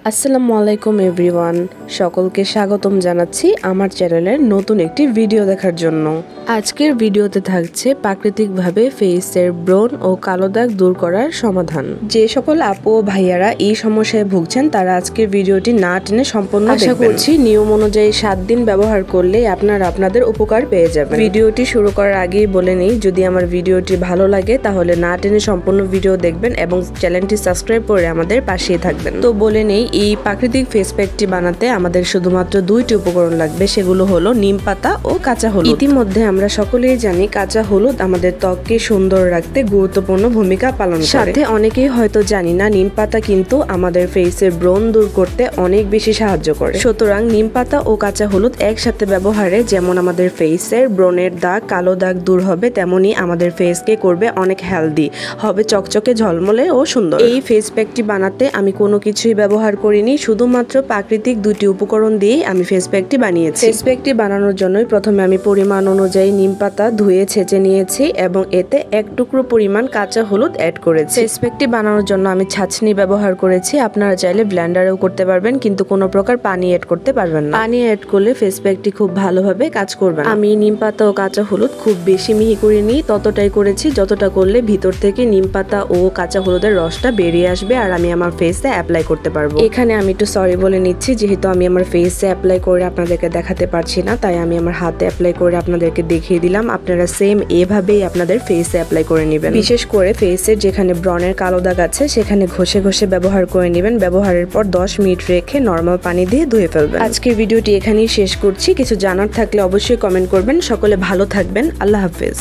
আসসালামু আলাইকুম এভরিওয়ান, সকলকে স্বাগতম জানাচ্ছি আমার চ্যানেলের নতুন একটি ভিডিও দেখার জন্য। আজকের ভিডিওতে থাকছে প্রাকৃতিকভাবে ফেসের ব্রণ ও কালো দাগ দূর করার সমাধান। যে সকল আপু ও ভাইয়ারা এই সমস্যায় ভুগছেন তারা আজকের ভিডিওটি না টেনে সম্পূর্ণ দেখবেন। আশা করছি নিয়ম অনুযায়ী 7 দিন ব্যবহার করলে আপনারা আপনাদের উপকার পেয়ে যাবেন। ভিডিওটি শুরু করার আগেই বলে নিই, যদি আমার ভিডিওটি ভালো লাগে তাহলে না টেনে সম্পূর্ণ ভিডিও দেখবেন এবং চ্যানেলটি সাবস্ক্রাইব করে আমাদের পাশেই থাকবেন। তো বলে নেই, এই প্রাকৃতিক ফেস প্যাকটি বানাতে আমাদের শুধুমাত্র 2টি উপকরণ লাগবে, সেগুলো হলো নিম পাতা ও কাঁচা হলুদ। ইতিমধ্যে আমরা সকলেই জানি কাঁচা হলুদ আমাদের ত্বককে সুন্দর রাখতে গুরুত্বপূর্ণ ভূমিকা পালন করে। সাথে অনেকেই হয়তো জানি না নিম পাতা কিন্তু আমাদের ফেসের ব্রণ দূর করতে অনেক বেশি সাহায্য করে। সুতরাং নিম পাতা ও কাঁচা হলুদ একসাথে ব্যবহারে যেমন আমাদের ফেসের ব্রণের দাগ, কালো দাগ দূর হবে, তেমনি আমাদের ফেসকে করবে অনেক হেলদি, হবে চকচকে, ঝলমলে ও সুন্দর। এই ফেস প্যাকটি বানাতে আমি কোনো কিছুই ব্যবহার করিনি, শুধুমাত্র প্রাকৃতিক 2টি উপকরণ দিয়েই আমি ফেস প্যাকটি বানিয়েছি। ফেস প্যাকটি বানানোর জন্যই প্রথমে আমি পরিমাণ অনুযায়ী নিম পাতা ধুয়ে ছেঁচে নিয়েছি এবং এতে 1 টুকরো পরিমাণ কাঁচা হলুদ অ্যাড করেছি। ফেস প্যাকটি বানানোর জন্য আমি ছাঁচনি ব্যবহার করেছি, আপনারা চাইলে ব্লেন্ডারেও করতে পারবেন, কিন্তু কোনো প্রকার পানি অ্যাড করতে পারবেন না। পানি অ্যাড করলে ফেস প্যাকটি খুব ভালোভাবে কাজ করবে না। আমি নিম পাতা ও কাঁচা হলুদ খুব বেশি মিহি করিনি, ততটাই করেছি যতটা করলে ভিতর থেকে নিম পাতা ও কাঁচা হলুদের রসটা বেরিয়ে আসবে আর আমি আমার ফেসে অ্যাপ্লাই করতে পারবো। এখানে আমি একটু সরি বলে নিচ্ছি, যেহেতু আমি আমার ফেসে অ্যাপ্লাই করে আপনাদেরকে দেখাতে পারছি না, তাই আমি আমার হাতে অ্যাপ্লাই করে আপনাদেরকে দেখিয়ে দিলাম। আপনারা সেম এভাবেই আপনাদের ফেসে অ্যাপ্লাই করে নেবেন। বিশেষ করে ফেসের যেখানে ব্রণের কালো দাগ আছে সেখানে ঘষে ঘষে ব্যবহার করে নেবেন। ব্যবহারের পর 10 মিনিট রেখে নর্মাল পানি দিয়ে ধুয়ে ফেলবেন। আজকের ভিডিওটি এখানেই শেষ করছি। কিছু জানার থাকলে অবশ্যই কমেন্ট করবেন। সকলে ভালো থাকবেন। আল্লাহ হাফেজ।